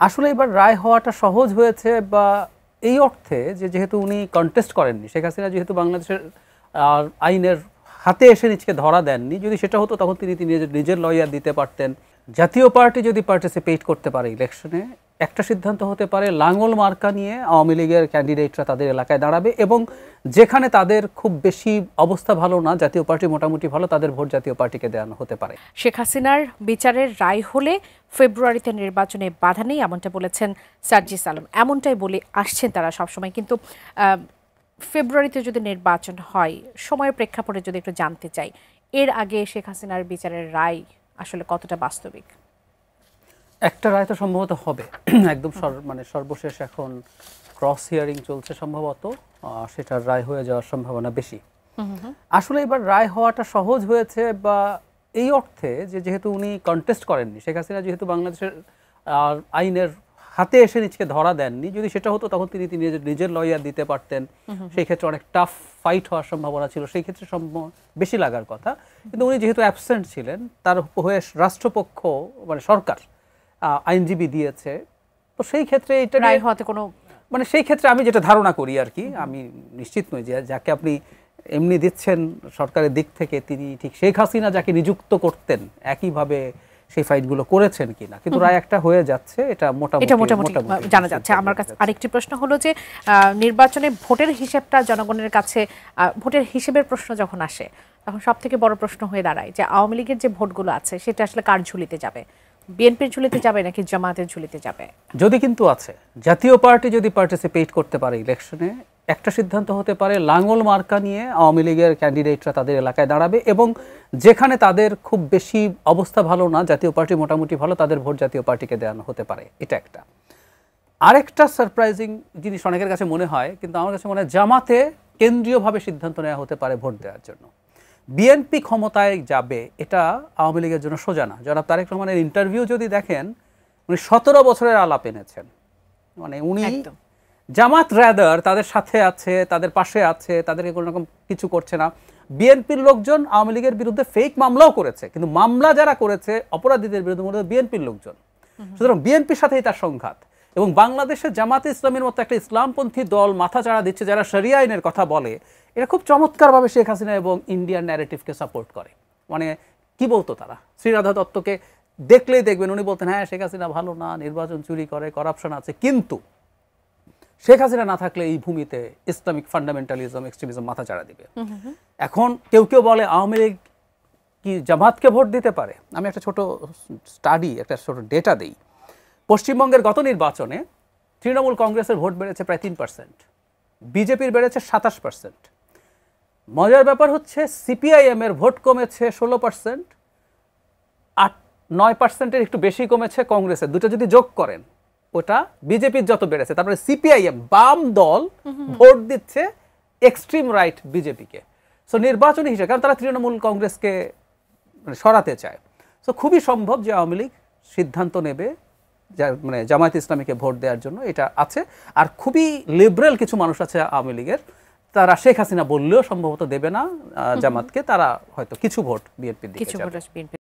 আসলে এবার রায় হওয়াটা সহজ হয়েছে বা এই অর্থে যে যেহেতু উনি কন্টেস্ট করেননি, শেখ হাসিনা যেহেতু বাংলাদেশের আইনের হাতে এসে নিজকে ধরা দেননি, যদি সেটা হতো তখন তিনি নিজের লয়ার দিতে পারতেন। জাতীয় পার্টি যদি পার্টিসিপেট করতে পারে ইলেকশনে, একটা সিদ্ধান্ত হতে পারে লাঙ্গল মার্কা নিয়ে আওয়ামী লীগের ক্যান্ডিডেটরা তাদের এলাকায় দাঁড়াবে এবং যেখানে তাদের খুব বেশি অবস্থা ভালো না, জাতীয় পার্টি মোটামুটি ভালো, তাদের ভোট জাতীয় পার্টিকে দেওয়া হতে পারে। শেখ হাসিনার বিচারের রায় হলে ফেব্রুয়ারিতে নির্বাচনে বাধা নেই, এমনটা বলেছেন সার্জিস আলম। এমনটাই বলে আসছেন তারা সবসময়। কিন্তু ফেব্রুয়ারিতে যদি নির্বাচন হয়, সময়ের প্রেক্ষাপটে যদি একটু জানতে চাই, এর আগে শেখ হাসিনার বিচারের রায় আসলে কতটা বাস্তবিক? একটা রায় তো সম্ভবত হবে, একদম সর্বশেষ এখন ক্রস হিয়ারিং চলছে, সম্ভবত সেটার রায় হয়ে যাওয়ার সম্ভাবনা বেশি। আসলে এবার রায় হওয়াটা সহজ হয়েছে বা এই অর্থে যে যেহেতু উনি কন্টেস্ট করেননি, শেখ হাসিনা যেহেতু বাংলাদেশের আইনের হাতে এসে নিজকে ধরা দেননি, যদি সেটা হতো তখন তিনি নিজের লয়ার দিতে পারতেন। সেই ক্ষেত্রে অনেক টাফ ফাইট হওয়ার সম্ভাবনা ছিল, সেই ক্ষেত্রে বেশি লাগার কথা। কিন্তু উনি যেহেতু অ্যাবসেন্ট ছিলেন, তার হয়ে রাষ্ট্রপক্ষ সরকার আইনজীবী দিয়েছে, তো সেই ক্ষেত্রে এটা রায় হওয়াতে কোনো সেই ক্ষেত্রে আমি যেটা ধারণা করি আর কি, আমি নিশ্চিত নই যে যাকে আপনি এমনি দিচ্ছেন সরকারের দিক থেকে তিনি ঠিক শেখ হাসিনা যাকে নিযুক্ত করতেন একইভাবে সেই ফাইটগুলো করেছেন কিনা, কিন্তু রায় একটা হয়ে যাচ্ছে, এটা মোটামুটি জানা যাচ্ছে। আমার কাছে আরেকটি প্রশ্ন হলো যে নির্বাচনে ভোটের হিসেবটা জনগণের কাছে, ভোটের হিসেবের প্রশ্ন যখন আসে তখন সবথেকে বড় প্রশ্ন হয়ে দাঁড়ায় যে আওয়ামী লীগের যে ভোটগুলো আছে সেটা আসলে কার ঝুলিতে যাবে? বিএনপির ঝুলিতে যাবে নাকি জামাতের ঝুলিতে যাবে? যদি কিন্তু আছে, জাতীয় পার্টি যদি পার্টিসিপেট করতে পারে ইলেকশনে, একটা সিদ্ধান্ত হতে পারে লাঙ্গল মার্কা নিয়ে আওয়ামী লীগের ক্যান্ডিডেটরা তাদের এলাকায় দাঁড়াবে এবং যেখানে তাদের খুব বেশি অবস্থা ভালো না, জাতীয় পার্টি মোটামুটি ভালো, তাদের ভোট জাতীয় পার্টিকে দেওয়া হতে পারে। এটা একটা। আরেকটা সারপ্রাইজিং জিনিস অনেকের কাছে মনে হয়, কিন্তু আমার কাছে মনে হয় জামাতে কেন্দ্রীয়ভাবে সিদ্ধান্ত নেওয়া হতে পারে ভোট দেওয়ার জন্য। বিএনপি ক্ষমতায় যাবে এটা আওয়ামী লীগের জন্য সোজা না। জনাব তারেক রহমানের ইন্টারভিউ যদি দেখেন, উনি 17 বছরের আলাপ এনেছেন, উনি জামাত রাদার তাদের সাথে আছে, তাদের পাশে আছে, তাদেরকে কোনো রকম কিছু করছে না। বিএনপির লোকজন আওয়ামী লীগের বিরুদ্ধে ফেক মামলাও করেছে, কিন্তু মামলা যারা করেছে অপরাধীদের বিরুদ্ধে মূলত বিএনপির লোকজন। সুতরাং বিএনপির সাথেই তার সংঘাত। এবং বাংলাদেশে জামাতে ইসলামের মতো একটা ইসলামপন্থী দল মাথা চাড়া দিচ্ছে, যারা শরিয়া আইনের কথা বলে, এটা খুব চমৎকারভাবে শেখ হাসিনা এবং ইন্ডিয়ান ন্যারেটিভকে সাপোর্ট করে। কি বলতো তারা? শ্রীরাধা দত্তকে দেখলেই দেখবেন উনি বলতেন, হ্যাঁ শেখ হাসিনা ভালো না, নির্বাচন চুরি করে, করাপশন আছে, কিন্তু শেখ হাসিনা না থাকলে এই ভূমিতে ইসলামিক ফান্ডামেন্টালিজম, এক্সট্রিমিজম মাথা চাড়া দিবে। এখন কেউ কেউ বলে আওয়ামী লীগ কি জামাতকে ভোট দিতে পারে? আমি একটা ছোট স্টাডি, একটা ছোট ডেটা দিই। পশ্চিমবঙ্গের গত নির্বাচনে তৃণমূল কংগ্রেসের ভোট বেড়েছে প্রায় 3%, বিজেপির বেড়েছে 27%। মজার ব্যাপার হচ্ছে সিপিআইএম এর ভোট কমেছে 16%, 9%-এর একটু বেশি কমেছে কংগ্রেসের। দুটো যদি যোগ করেন, ওটা বিজেপির যত বেড়েছে, তারপরে সিপিআইএম বাম দল ভোট দিচ্ছে এক্সট্রিম রাইট বিজেপিকে। সো নির্বাচনী হিসেবে, কারণ তারা তৃণমূল কংগ্রেসকে সরাতে চায়, সো খুবই সম্ভব যে আওয়ামী লীগ সিদ্ধান্ত নেবে জামায়াত ইসলামীকে ভোট দেওয়ার জন্য। এটা আছে। আর খুবই লিবারেল কিছু মানুষ আছে আওয়ামী লীগের, তারা শেখ হাসিনা বললেও সম্ভবত দেবে না জামাতকে, তারা হয়তো কিছু ভোট বিএনপির দিকে যাবে।